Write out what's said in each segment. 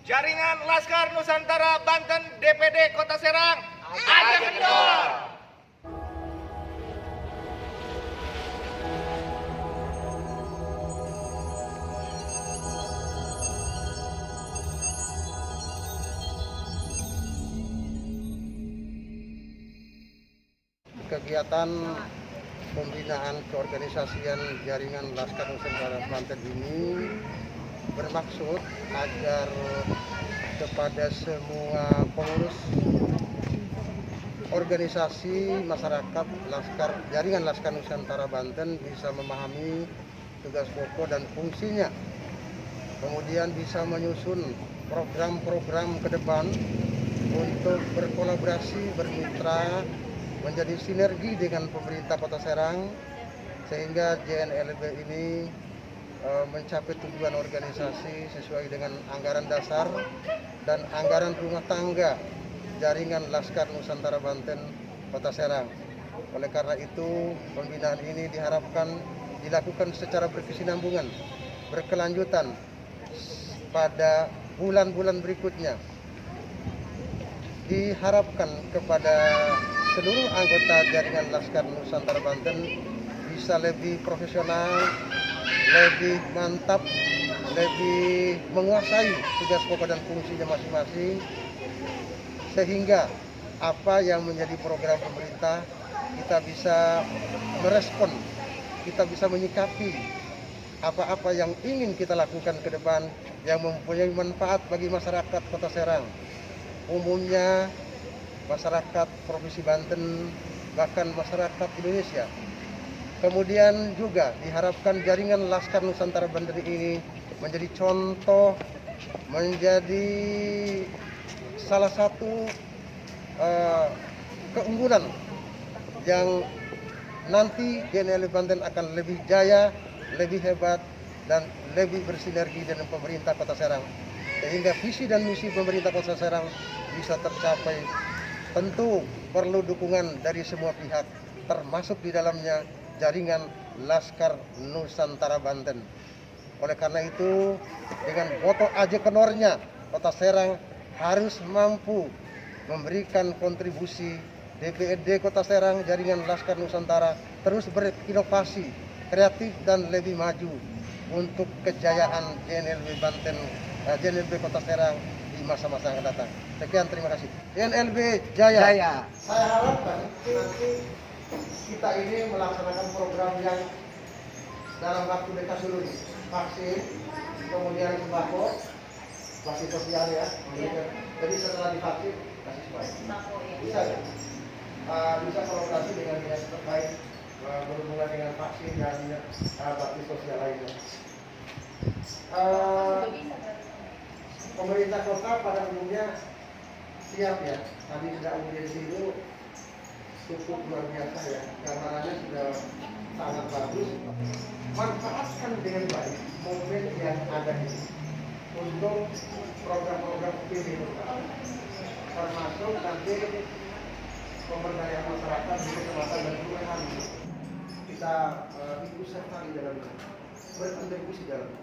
Jaringan Laskar Nusantara Banten DPD Kota Serang, ajak kendor! Kegiatan pembinaan keorganisasian jaringan Laskar Nusantara Banten ini bermaksud agar kepada semua pengurus organisasi masyarakat jaringan Laskar Nusantara Banten bisa memahami tugas pokok dan fungsinya, kemudian bisa menyusun program-program ke depan untuk berkolaborasi, bermitra, menjadi sinergi dengan pemerintah Kota Serang, sehingga JNLB ini mencapai tujuan organisasi sesuai dengan anggaran dasar dan anggaran rumah tangga jaringan Laskar Nusantara Banten Kota Serang. Oleh karena itu, pembinaan ini diharapkan dilakukan secara berkesinambungan, berkelanjutan pada bulan-bulan berikutnya. Diharapkan kepada seluruh anggota jaringan Laskar Nusantara Banten bisa lebih profesional, lebih mantap, lebih menguasai tugas pokok dan fungsinya masing-masing, sehingga apa yang menjadi program pemerintah kita bisa merespon, kita bisa menyikapi apa-apa yang ingin kita lakukan ke depan yang mempunyai manfaat bagi masyarakat Kota Serang, umumnya masyarakat Provinsi Banten, bahkan masyarakat Indonesia. Kemudian juga diharapkan jaringan Laskar Nusantara Banten ini menjadi contoh, menjadi salah satu keunggulan yang nanti JNLB Banten akan lebih jaya, lebih hebat, dan lebih bersinergi dengan pemerintah Kota Serang, sehingga visi dan misi pemerintah Kota Serang bisa tercapai. Tentu perlu dukungan dari semua pihak, termasuk di dalamnya jaringan Laskar Nusantara Banten. Oleh karena itu, dengan foto aja kenornya, Kota Serang harus mampu memberikan kontribusi. DPD Kota Serang jaringan Laskar Nusantara terus berinovasi, kreatif dan lebih maju untuk kejayaan JNLB Banten, JNLB Kota Serang di masa-masa yang akan datang. Sekian, terima kasih. JNLB Jaya. Saya harapkan nanti kita ini melaksanakan program yang dalam waktu dekat dulu nih, vaksin, kemudian sembako, vaksin sosial ya. Jadi setelah divaksin kasih sembako. Bisa ya? Bisa kolaborasi dengan dinas terkait berhubungan dengan vaksin dan bakti sosial lainnya. Pemerintah kota pada umumnya siap ya. Tadi sudah audiensi itu cukup luar biasa ya. Gambarannya sudah sangat bagus. Manfaatkan dengan baik momen yang ada ini untuk program-program pilih termasuk nanti pemberdayaan masyarakat di kecamatan dan kelurahan. Kita ikut serta di dalamnya, berkontribusi dalamnya.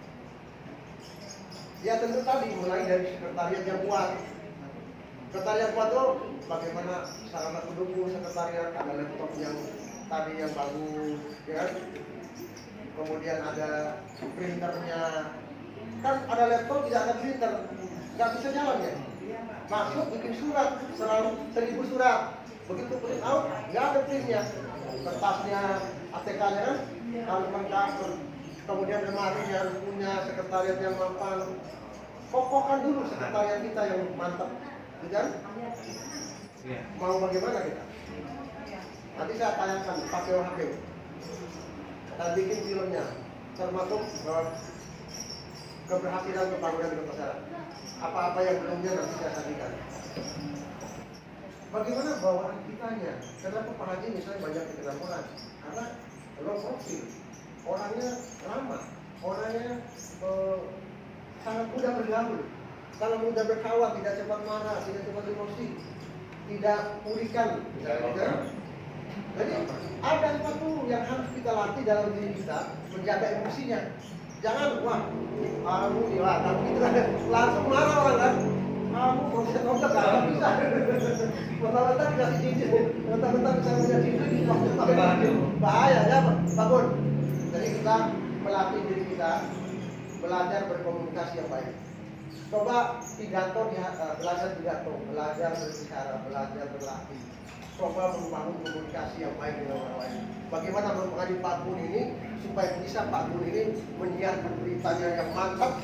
Ya tentu tadi mulai dari sekretariat yang kuat. Sekretariat kuat itu bagaimana sarana pendukung sekretariat, ada laptop yang tadi yang bagus, ya kan? Kemudian ada printernya. Kan ada laptop tidak ada printer, nggak bisa jalan ya. Masuk bikin surat, selalu 1000 surat. Begitu print out, nggak ada printnya. Kertasnya, ATK-nya kan, harus lengkap. Kemudian kemarin harus punya sekretariat yang mapan. Kokohkan dulu sekretariat kita yang mantap, kan? Mau bagaimana kita? Nanti saya tanyakan pakai OHB. Kita bikin filmnya, termasuk keberhasilan pembangunan di Kota Serang. Apa-apa yang belumnya nanti saya sajikan. Bagaimana bawaan kitanya? Kenapa Pak Haji misalnya banyak dikenal orang? Karena low profile, orangnya ramah, orangnya sangat mudah bergaul, sangat mudah berkawan, tidak cepat marah, tidak cepat emosi, tidak purikan, misalnya. Jadi ada sesuatu yang harus kita latih dalam diri kita, menjaga emosinya. Jangan, wah, kamu gitu, langsung marah orang kan. dikasih cincin, bentar-bentar bisa punya cincin, bahaya ya Pak Bun. Jadi kita melatih diri kita belajar berkomunikasi yang baik. Coba belajar pidato, belajar berbicara, belajar berlatih. Coba membangun komunikasi yang baik dengan orang lain. Bagaimana mempengaruhi Pak Bun ini supaya bisa Pak Bun ini menyiarkan beritanya yang mantap.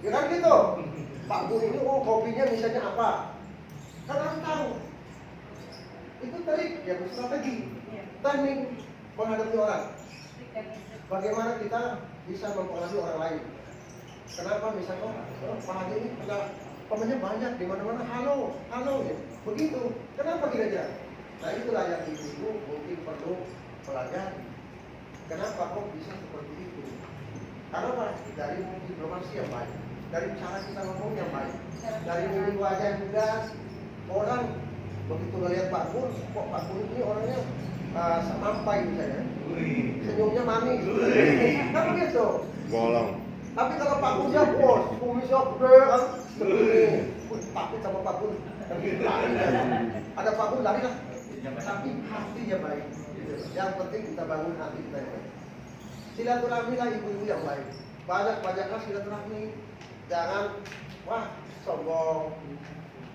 Ya kan gitu. Pak Bun ini hobinya misalnya apa? Kan harus tahu. Itu trik yang strategi, timing menghadapi orang. Bagaimana kita bisa mempengaruhi orang lain? Kenapa misalnya Pak Haji ini temannya banyak di mana-mana, halo ya. Begitu. Kenapa kira-kira? Nah itulah yang ibu mungkin perlu pelajari. Kenapa kok bisa seperti itu? Karena apa? Dari diplomasi yang baik, dari cara kita ngomong yang baik, dari mimik wajah juga orang begitu ngelihat Pak Bun, kok Pak Bun ini orangnya semampai misalnya, senyumnya manis, kan begitu. Bolong. Tapi kalau Pak Bun ya bos, kumisnya gede kan, takut sama Pak Bun, ada Pak Bun lari lah. Tapi hatinya baik. Yang penting kita bangun hati kita yang baik. Silaturahmi lah ibu-ibu yang baik. Banyak-banyaklah silaturahmi. Jangan wah sombong,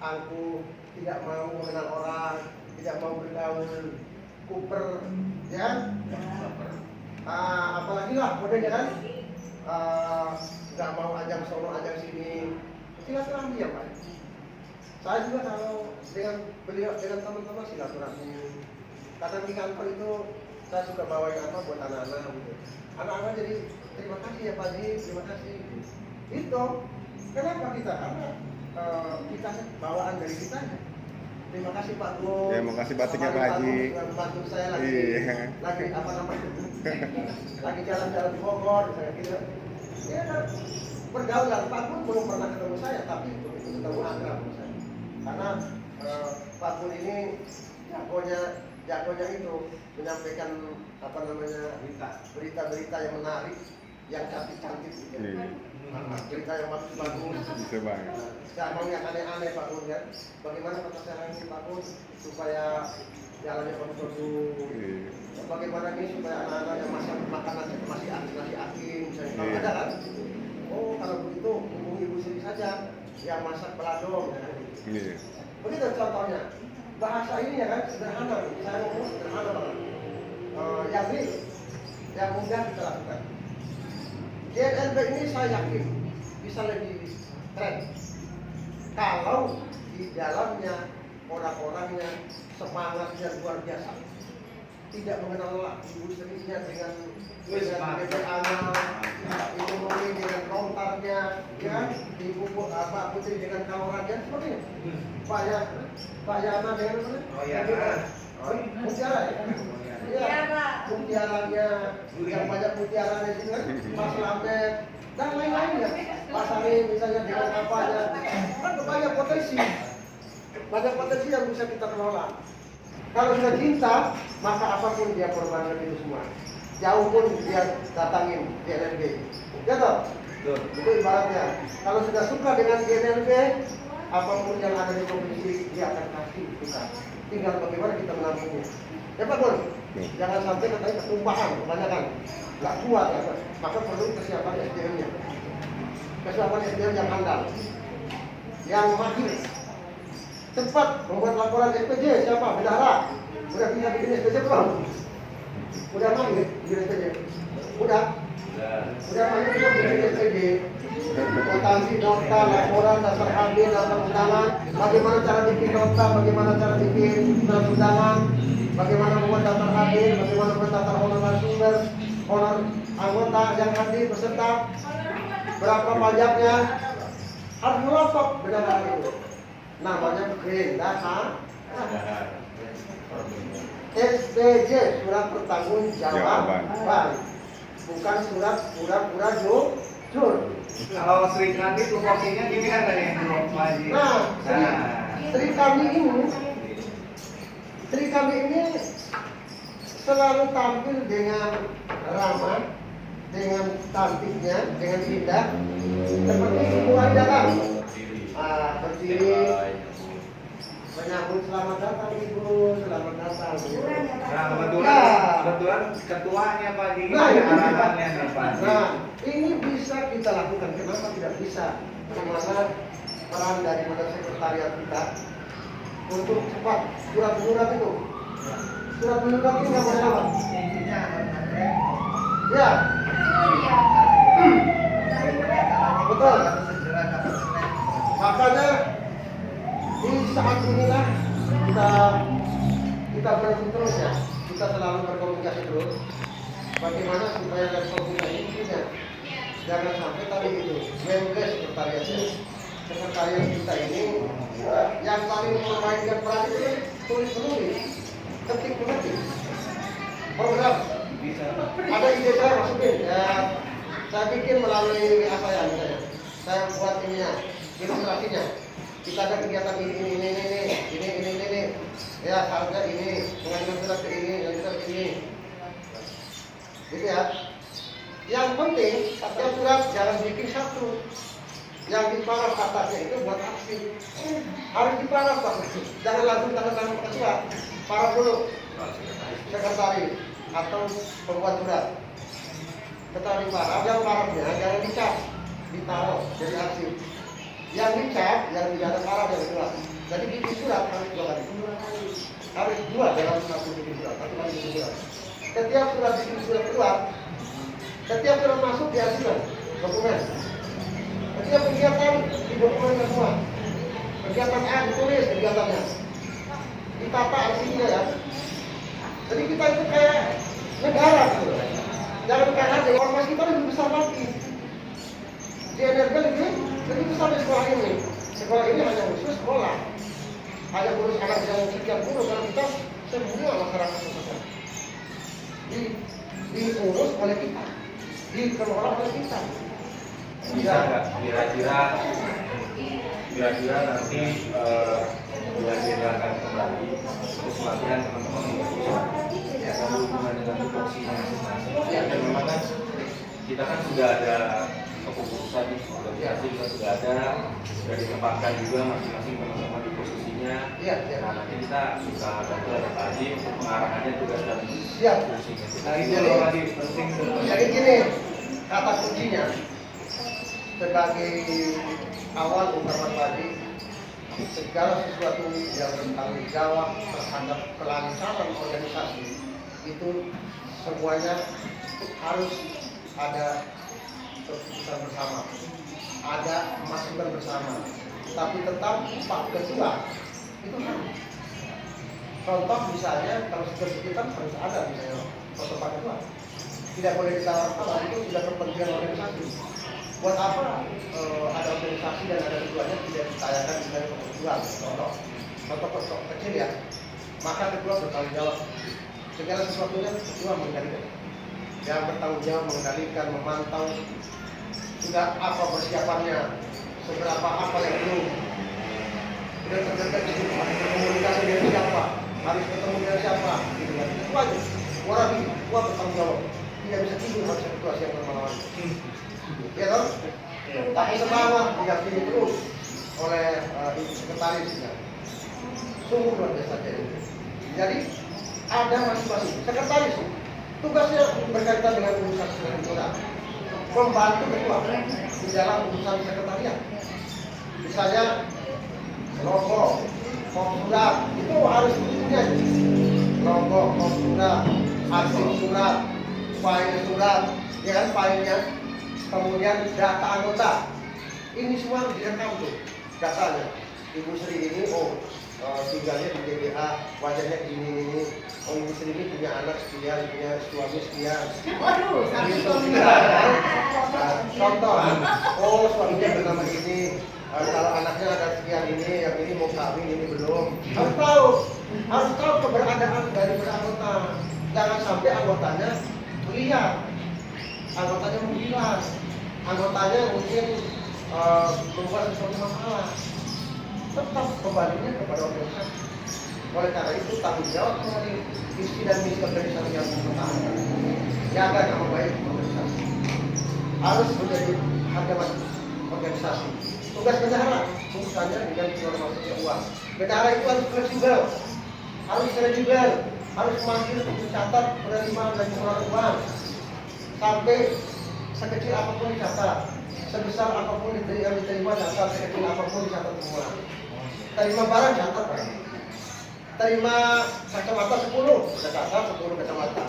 angkuh, tidak mau mengenal orang, tidak mau bergaul, kuper, ya. Apalagi lah modelnya kan, nggak mau ajang sono ajang sini. Silaturahmi yang baik. Saya juga kalau dengan teman-teman silaturahmi. Kadang di kantor itu saya suka bawain apa buat anak-anak gitu. Anak-anak jadi terima kasih ya Pak Haji, terima kasih. Itu kenapa kita? Karena kita bawaan dari kita. Terima kasih Pak Gun. Ya, makasih batiknya Pak Haji. Bantu saya lagi apa namanya? Lagi jalan-jalan di Bogor, saya kira. Ya kan pergaulan Pak Gun belum pernah ketemu saya, tapi begitu ketemu akrab sama saya. Karena Pak Gun ini jagonya itu menyampaikan apa namanya berita-berita yang menarik, yang cantik-cantik gitu. Berita yang bagus-bagus. Bisa banget. Nggak mau yang aneh-aneh Pak Gun ya. Bagaimana kata saya ini Pak Gun supaya jalannya bagus-bagus. Bagaimana nih supaya anak-anak yang masak makanan masih asin misalnya. Kalau ada kan? Oh kalau begitu hubungi Ibu Sri saja yang masak belado. Ya. Begitu contohnya. Bahasa ini ya kan sederhana. Saya ngomong sederhana banget. Yang mudah kita lakukan. GNLB ini saya yakin bisa lebih keren kalau di dalamnya orang-orangnya semangatnya luar biasa, tidak mengenal lelah. Ibu Sri-nya dengan BPA-nya, Ibu Nuri dengan lontarnya, ya, Ibu Pak Putri dengan kawarannya, seperti ini. Pak Yana dengan Mutiara ya? Iya, mutiaranya, yang banyak mutiaranya itu kan, Mas Lampet, dan lain-lainnya. Pak Sari misalnya dengan apanya, kan banyak potensi yang bisa kita kelola. Kalau sudah cinta, maka apapun dia korbankan itu semua. Jauh pun dia datangin GNLB. Ya toh? Itu ibaratnya. Kalau sudah suka dengan GNLB, apapun yang ada di provinsi dia akan kasih kita. Tinggal bagaimana kita menampungnya. Ya Pak Bun, jangan sampai katanya ketumpahan, kebanyakan, nggak kuat ya, maka perlu kesiapan SDM-nya, kesiapan SDM yang handal, yang mahir, cepat membuat laporan SPJ. Siapa? Bendahara, udah bisa bikin SPJ belum? Udah mahir bikin SPJ? Udah mahir belum bikin SPJ? Akuntansi, nota, laporan, dasar hadir, dasar undangan, bagaimana cara bikin nota, bagaimana cara bikin surat undangan, bagaimana membuat daftar hadir, bagaimana membuat daftar honor narasumber, honor anggota yang hadir peserta, berapa pajaknya, harus melontok berdasar itu. Namanya bendahara. SPJ, surat pertanggungjawaban, bukan surat pura-pura jujur. Kalau Sri Kandi tupoksinya gini kan dari yang belum lagi. Nah, Sri kami ini selalu tampil dengan ramah, dengan cantiknya, dengan indah, seperti Ibu Anda kan. Berdiri, menyambut selamat datang Ibu, selamat datang. Nah, kebetulan ketuanya Pak Haji, Nah, ada itu arahannya nih Pak Haji. Nah, ini bisa kita lakukan. Kenapa tidak bisa? Karena peran dari sekretariat kita untuk cepat surat menyurat itu. Surat menyurat itu nggak boleh lewat. Ya, betul. Makanya di saat inilah kita berhenti terus ya. Kita selalu berkomunikasi terus. Bagaimana supaya level kita ini punya. Jangan sampai tadi itu members sekretariat kita ini yang paling memainkan peran itu tulis menulis, ketik menulis, program. Ada ide saya masukin ya, saya bikin melalui apa ya misalnya, saya buat ininya, ilustrasinya. Kita ada kegiatan ini, ya harga ini, pengajuan surat ke ini, surat ke ini, gitu ya. Yang penting setiap surat jangan bikin satu. Yang diparaf atasnya itu buat aksi. Harus diparaf Pak. Jangan langsung tanda tangan ke surat. Paraf dulu. Sekretaris atau pembuat surat. Setelah diparaf, yang parafnya jangan dicap, ditaruh jadi aksi. Yang dicap, yang tidak ada paraf yang surat. Jadi bikin surat harus 2 kali. Harus 2 dalam satu bikin surat. Satu kali bikin surat. Setiap surat bikin surat keluar, setiap surat masuk diajukan dokumen. Setiap kegiatan didokumenkan semua. Kegiatan A ditulis kegiatannya. Ditata artinya ya. Jadi kita itu kayak negara gitu. Jangan kayak aja. Ormas kita lebih besar lagi. Di energi lebih besar di sekolah ini. Sekolah ini hanya khusus sekolah. Hanya urus anak yang sekian guru. Karena kita semua masyarakat besar. Diurus oleh kita, dikelola oleh kita. Bisa nggak kira-kira nanti diagendakan kembali untuk pelatihan teman-teman yang berhubungan dengan tupoksinya masing-masing. Dan memang kan kita kan sudah ada keputusan di organisasi, kita sudah ditempatkan juga masing-masing teman-teman di posisinya. Iya. Nah, nanti kita bisa bantu ada Pak Haji untuk pengarahannya tugas dan Siap. fungsinya. Nah, Itu jadi- loh Haji, penting tuh. Jadi gini, kata kuncinya sebagai awal ungkapan tadi, segala sesuatu yang bertanggung jawab terhadap kelancaran organisasi itu semuanya harus ada keputusan bersama, ada masukan bersama, tapi tetap Pak Ketua itu harus. Contoh misalnya kalau kita harus ada misalnya foto Pak Ketua, tidak boleh ditawar-tawar, itu sudah kepentingan organisasi. Buat apa ada organisasi dan ada ketuanya tidak ditayangkan misalnya foto ketua, contoh kecil ya, maka ketua bertanggung jawab segala sesuatunya ketua mengendalikan, yang bertanggung jawab mengendalikan, memantau sudah apa persiapannya, seberapa apa yang belum, sudah terdeteksi komunikasi dengan siapa, harus ketemu dengan siapa, gitu kan. Itu aja. Orang ini, ketua bertanggung jawab. Tidak bisa tidur harus ketua siang malam. Ya toh? Tapi semangat diyakini terus oleh ibu sekretaris ya. Sungguh luar biasa jadi. Jadi ada masing-masing sekretaris tugasnya berkaitan dengan urusan sekretariat, membantu ketua di dalam urusan sekretariat. Misalnya logo, form surat itu harus punya logo, form surat, arsip surat, file surat, ya kan filenya, kemudian data anggota, ini semua harus direkam tuh datanya. Ibu Sri ini tinggalnya di DBA, wajahnya ini, Ibu Sri ini punya anak sekian, punya suami sekian. Waduh, sampai suami. Contoh, suaminya bernama ini, kalau anaknya ada sekian ini, yang ini mau kawin, ini belum. Harus tahu keberadaan dari anggota. Jangan sampai anggotanya melihat, anggotanya menghilang, anggotanya mungkin membuat sesuatu masalah. Tetap kembalinya kepada organisasi. Oleh karena itu tanggung jawab dari visi dan misi organisasi yang mempertahankan, jaga nama baik organisasi. Harus menjadi harga mati organisasi. Tugas bendahara urusannya dengan keluar masuknya uang. Negara itu harus fleksibel, harus kredibel, harus mandiri untuk mencatat penerimaan dan pengeluaran uang. Sampai sekecil apapun dicatat, sebesar apapun yang diterima catat, sekecil apapun dicatat semua. Terima barang catat, Pak. Terima kacamata 10, kita catat 10 kacamata.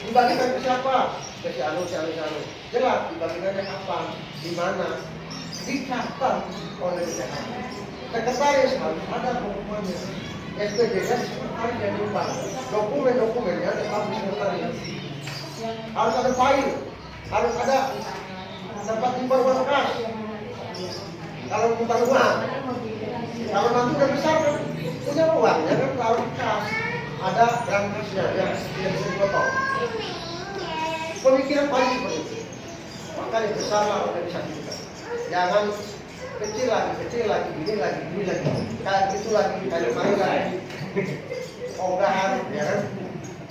Dibagikan ke siapa? Ke si anu. Jelas dibagikannya kapan, di mana, dicatat oleh BPH. Sekretaris harus ada pengumumannya. SPJ-nya sekretaris yang lupa. Dokumen-dokumennya tetap di sekretaris. Harus ada file, harus ada tempat impor uang kas. Kalau putar uang, kalau nanti udah besar kan punya uangnya kan taruh di kas. Ada berangkasnya yang tidak bisa dipotong. Pemikiran paling seperti itu. Makanya besarlah organisasi kita. Jangan kecil lagi, gini lagi. Kayak itu lagi, kayak mari lagi. Ogahan, ya kan?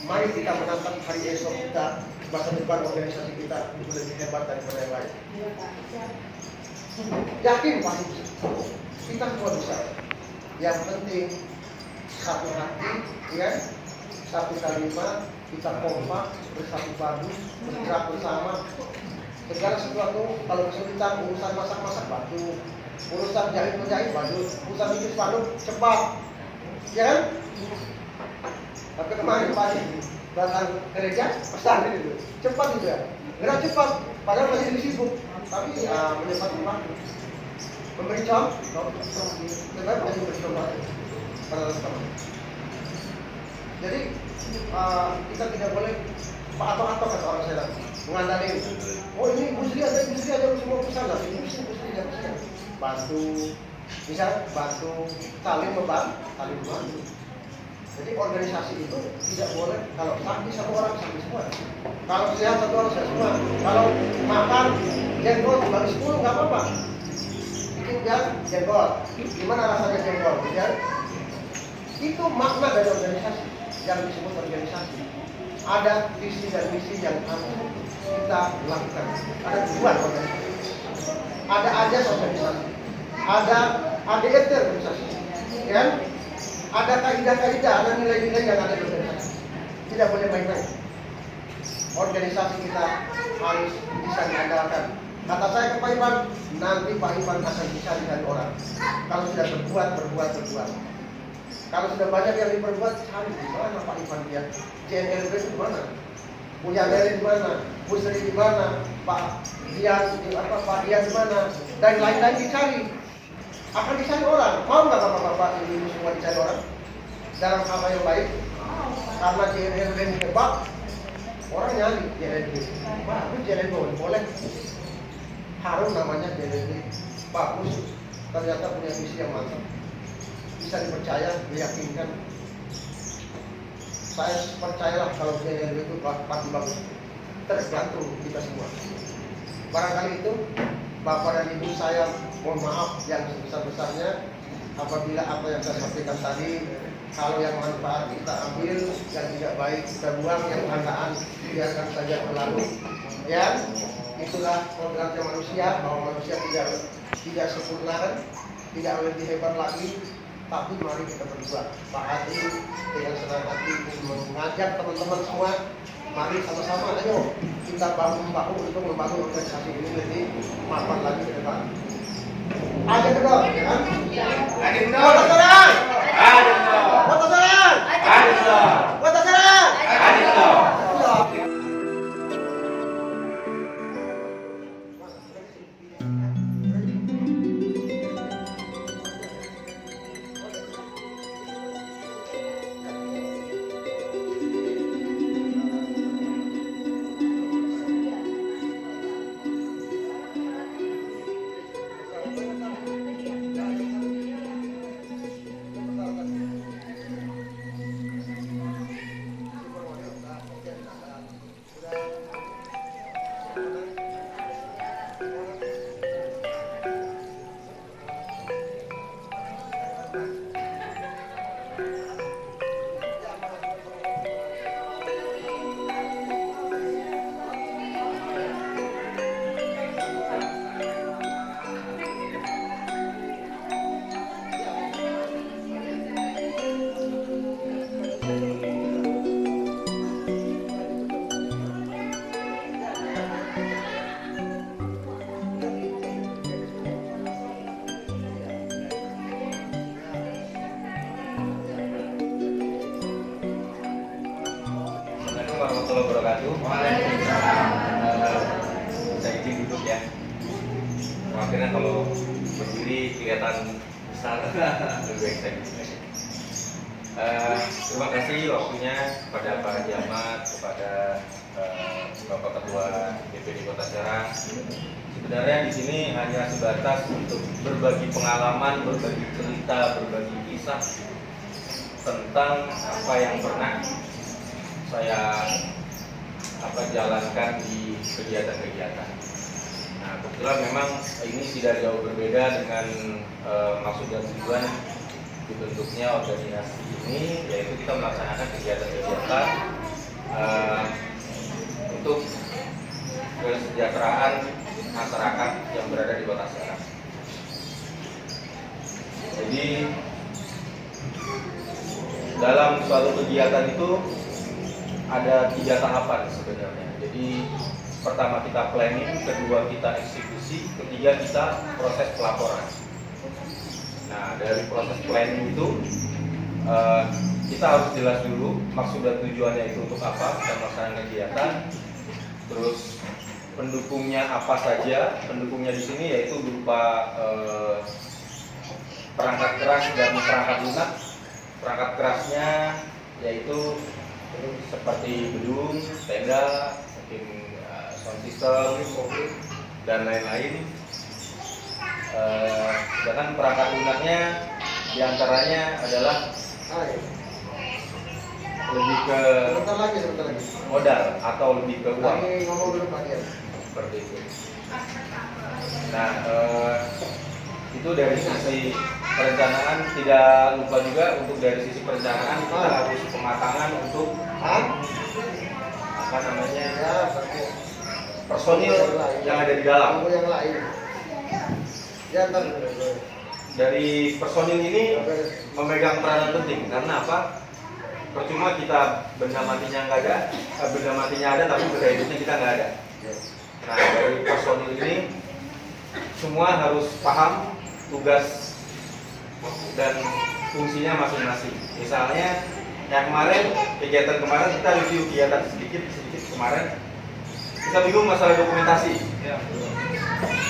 Mari kita menatap hari esok kita, masa depan organisasi kita lebih hebat daripada yang lain. Yakin pasti bisa. Kita semua bisa. Yang penting satu hati, ya, satu kalimat, kita kompak, bersatu padu, bergerak bersama. Segala sesuatu, kalau kesulitan urusan masak-masak bantu, urusan jahit-menjahit bantu, urusan bikin sepatu cepat, ya kan? Tapi kemarin pagi datang gereja pesan itu cepat juga, gerak cepat, padahal masih sibuk, tapi menyempatkan waktu. Memberi contoh, sebab masih bercoba pada teman. Jadi kita tidak boleh patok-patok kata orang saya mengandalkan. Oh ini industri ada semua pesan lah, industri ada bantu, misal bantu saling membantu. Jadi organisasi itu tidak boleh kalau sakit satu orang sakit semua. Kalau sehat satu orang sehat semua. Kalau makan jengkol dibagi 10 nggak apa-apa. Bikin jengkol. Gimana rasanya jengkol? Ya? Itu makna dari organisasi yang disebut organisasi. Ada visi dan misi yang harus kita lakukan. Ada tujuan organisasi. Ada ajas organisasi. Ada ADRT organisasi. Ya? Ada kaidah-kaidah, ada nilai-nilai yang ada di organisasi. Tidak boleh main-main. Organisasi kita harus bisa diandalkan. Kata saya ke Pak Ivan, nanti Pak Ivan akan bisa dicari orang. Kalau sudah berbuat. Kalau sudah banyak yang diperbuat, cari di mana Pak Ivan dia. JNLB itu di mana? Punya Meli di mana? Pusri di mana? Pak Dian di mana? Dan lain-lain dicari. Akan dicari orang. Mau nggak bapak-bapak ini semua dicari orang? Dalam hal yang baik. Karena JNLB hebat, orang nyari JNLB. Bagus JNLB boleh. Harum namanya JNLB. Bagus. Ternyata punya misi yang mantap. Bisa dipercaya, diyakinkan. Saya percayalah kalau JNLB itu pasti bagus. Tergantung kita semua. Barangkali itu Bapak dan Ibu saya mohon maaf yang sebesar-besarnya apabila apa yang saya sampaikan tadi, kalau yang manfaat kita ambil, yang tidak baik kita buang, yang angkaan biarkan saja berlalu. Ya, itulah programnya manusia, bahwa manusia tidak sempurna kan, tidak lebih hebat lagi, tapi mari kita berbuat. Pak Adi dengan senang hati mengajak teman-teman semua, mari sama-sama ayo kita bahu-bahu untuk membangun organisasi ini lebih mapan lagi ke depan. Ada kedua, ya kan? Ada kedua. Kota Serang. Ada kedua. Kota Serang. Ada kedua. Kota Serang. Ada kedua. warahmatullahi wabarakatuh. Saya izin duduk ya. Akhirnya kalau berdiri kelihatan besar, lebih baik saya duduk aja. Terima kasih waktunya kepada para jamaat, kepada Bapak Ketua DPD Kota Serang. Sebenarnya di sini hanya sebatas untuk berbagi pengalaman, berbagi cerita, berbagi kisah tentang apa yang pernah saya jalankan di kegiatan-kegiatan. Nah, kebetulan memang ini tidak jauh berbeda dengan maksud dan tujuan dibentuknya organisasi ini, yaitu kita melaksanakan kegiatan-kegiatan untuk kesejahteraan masyarakat yang berada di Kota Serang. Jadi dalam suatu kegiatan itu ada 3 tahapan sebenarnya. Jadi pertama kita planning, kedua kita eksekusi, ketiga kita proses pelaporan. Nah, dari proses planning itu kita harus jelas dulu maksud dan tujuannya itu untuk apa kita melaksanakan kegiatan. Terus pendukungnya apa saja? Pendukungnya di sini yaitu berupa perangkat keras dan perangkat lunak. Perangkat kerasnya yaitu seperti gedung, tenda, mungkin sound system, dan lain-lain. Sedangkan perangkat lunaknya diantaranya adalah lebih ke Sebentar lagi. modal atau lebih ke uang. Kami ngomong dulu Pak Dian. Seperti itu. Nah, itu dari sisi perencanaan. Tidak lupa juga untuk dari sisi perencanaan kita harus pematangan untuk apa namanya personil yang ada di dalam. Yang lain. Ya, ntar dulu. Dari personil ini memegang peranan penting karena apa? Percuma kita benda matinya nggak ada, benda matinya ada tapi benda hidupnya kita nggak ada. Nah, dari personil ini semua harus paham tugas dan fungsinya masing-masing. Misalnya yang kegiatan kemarin kita review kegiatan sedikit kemarin, kita bingung masalah dokumentasi.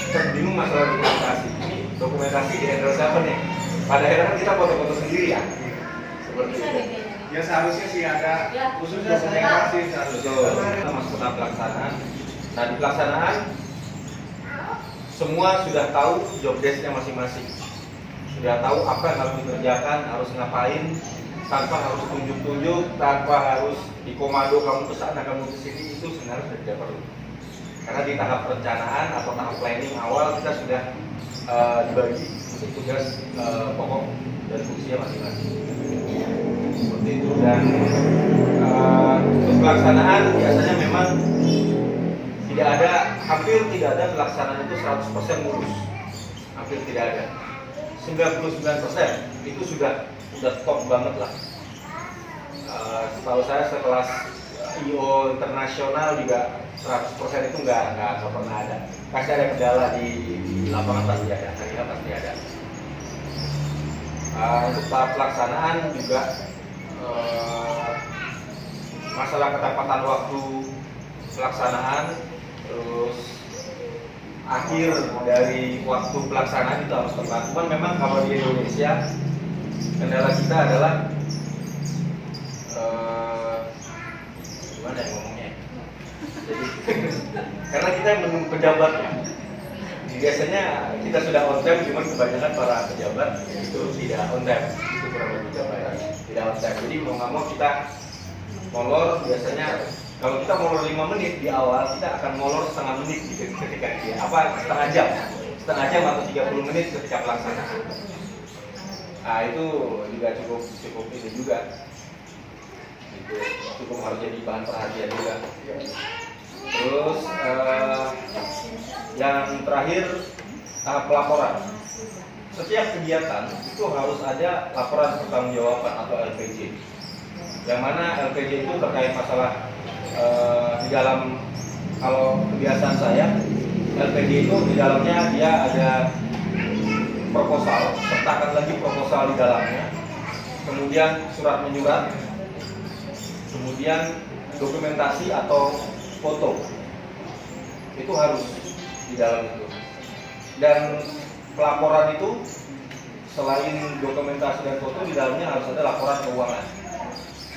Kita bingung masalah dokumentasi. Ini dokumentasi di handle siapa nih? Pada akhirnya kan kita foto-foto sendiri ya. Seperti itu. Ya seharusnya sih ada khususnya dokumentasi seharusnya. Kita masuk ke tahap pelaksanaan. Nah, di pelaksanaan semua sudah tahu job desk-nya masing-masing. Sudah tahu apa yang harus dikerjakan, harus ngapain, tanpa harus tunjuk-tunjuk, tanpa harus dikomando kamu ke sana, kamu ke sini, itu sebenarnya sudah tidak perlu. Karena di tahap perencanaan atau tahap planning awal kita sudah dibagi untuk tugas pokok dan fungsinya masing-masing. Seperti itu. Dan untuk pelaksanaan biasanya memang hampir tidak ada pelaksanaan itu 100% mulus. Hampir tidak ada. 99% itu sudah top banget lah. Setahu saya sekelas IO internasional juga 100% itu nggak pernah ada. Pasti ada kendala di lapangan, pasti ada, pasti ada. Untuk tahap pelaksanaan juga masalah ketepatan waktu pelaksanaan, terus akhir dari waktu pelaksanaan itu harus tepat. Cuman memang kalau di Indonesia kendala kita adalah gimana ya ngomongnya? Jadi karena kita yang menunggu pejabat ya. Biasanya kita sudah on time, cuman kebanyakan para pejabat itu tidak on time. Itu kurang lebih jabatan tidak on time. Jadi mau nggak mau kita molor. Biasanya kalau kita molor 5 menit di awal, kita akan molor setengah menit ketika setengah jam atau 30 menit ketika pelaksanaan. Nah, itu juga cukup ini juga. Itu cukup harus jadi bahan perhatian juga. Terus yang terakhir tahap pelaporan. Setiap kegiatan itu harus ada laporan pertanggungjawaban atau LPJ. Yang mana LPJ itu terkait masalah di dalam, kalau kebiasaan saya, LPJ itu di dalamnya dia ada proposal, sertakan lagi proposal di dalamnya, kemudian surat menyurat, kemudian dokumentasi atau foto. Itu harus di dalam itu. Dan pelaporan itu selain dokumentasi dan foto, di dalamnya harus ada laporan keuangan.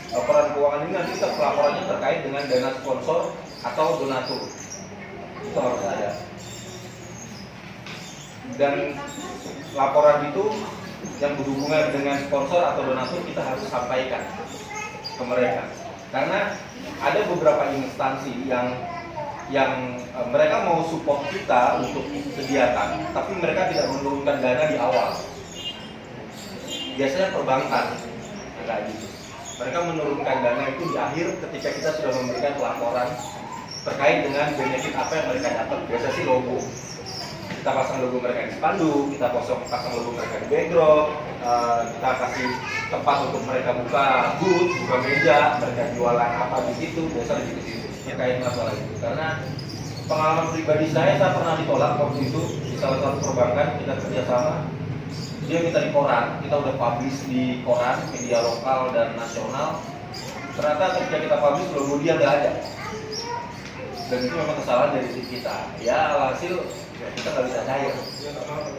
Laporan keuangan ini nanti pelaporannya terkait dengan dana sponsor atau donatur. Itu harus ada. Dan laporan itu yang berhubungan dengan sponsor atau donatur kita harus sampaikan ke mereka. Karena ada beberapa instansi yang mereka mau support kita untuk kegiatan, tapi mereka tidak menurunkan dana di awal. Biasanya perbankan, kayak gitu. Mereka menurunkan dana itu di akhir ketika kita sudah memberikan laporan terkait dengan benefit apa yang mereka dapat. Biasanya sih logo. Kita pasang logo mereka di spanduk, kita pasang logo mereka di backdrop, kita kasih tempat untuk mereka buka booth, buka meja, mereka jualan apa di situ, biasanya di situ. Terkait masalah itu. Karena pengalaman pribadi saya pernah ditolak waktu itu di salah satu perbankan, kita kerjasama. Dia minta di koran, kita udah publish di koran, media lokal dan nasional. Ternyata ketika kita publish logo dia nggak ada. Dan itu memang kesalahan dari diri kita. Ya alhasil kita nggak bisa cair.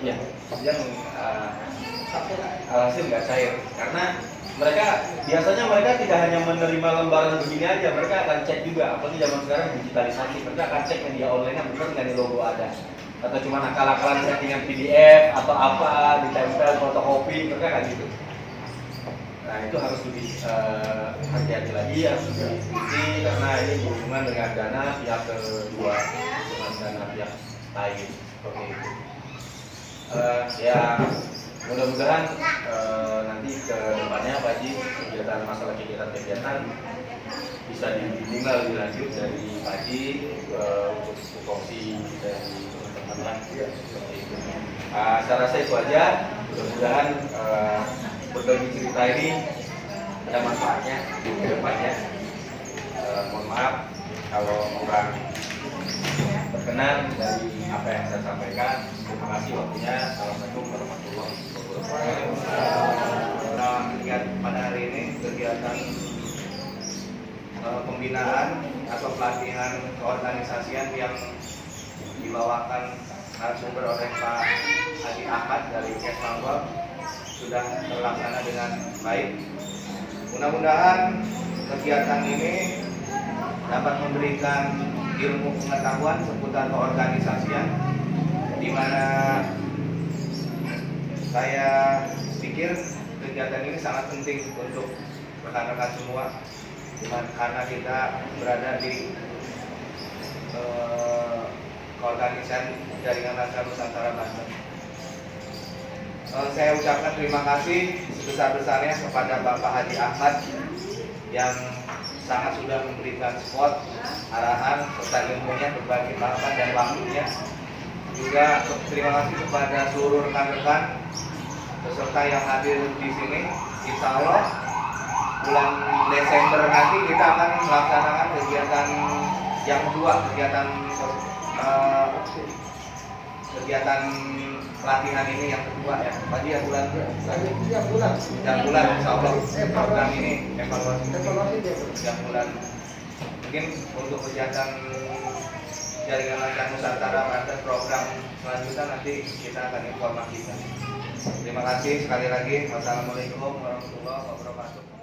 Iya, yang alhasil nggak cair. Karena biasanya mereka tidak hanya menerima lembaran begini aja, mereka akan cek juga. Apalagi zaman sekarang digitalisasi, mereka akan cek media online-nya benar nggak di logo ada. Atau cuma akal-akalan settingan PDF atau apa, ditempel fotokopi, mereka kayak gitu. Nah itu harus lebih hati-hati lagi, harus lebih teliti karena ini berhubungan dengan dana pihak kedua, dengan dana pihak lain seperti itu. Ya mudah-mudahan nanti ke depannya Pak Haji kegiatan masalah kegiatan bisa dibimbing lebih lanjut dari Pak Haji untuk tupoksi dari teman-teman seperti itu. Saya rasa itu aja. Mudah-mudahan berbagi cerita ini ada manfaatnya di depannya. Mohon maaf kalau kurang berkenan dari apa yang saya sampaikan. Terima kasih waktunya. Assalamualaikum warahmatullahi wabarakatuh. Lihat pada hari ini kegiatan pembinaan atau pelatihan keorganisasian yang dibawakan narasumber oleh Pak Haji Ahmad dari Kesmangol sudah terlaksana dengan baik. Mudah-mudahan kegiatan ini dapat memberikan ilmu pengetahuan seputar keorganisasian, di mana saya pikir kegiatan ini sangat penting untuk rekan-rekan semua, karena kita berada di keorganisasian Jaringan Lansia Nusantara Banten. Saya ucapkan terima kasih sebesar-besarnya kepada Bapak Haji Ahmad yang sangat sudah memberikan support, arahan, serta ilmunya, berbagi pengalaman dan waktunya. Juga terima kasih kepada seluruh rekan-rekan peserta yang hadir di sini. Insya Allah bulan Desember nanti kita akan melaksanakan kegiatan yang kedua, kegiatan pelatihan ini yang kedua ya. Tadi ya bulan Insya Allah program ini evaluasi yang bulan. Mungkin untuk kegiatan Jaringan Lansia Nusantara Banten program selanjutnya nanti kita akan informasikan. Terima kasih sekali lagi. Wassalamualaikum warahmatullahi wabarakatuh.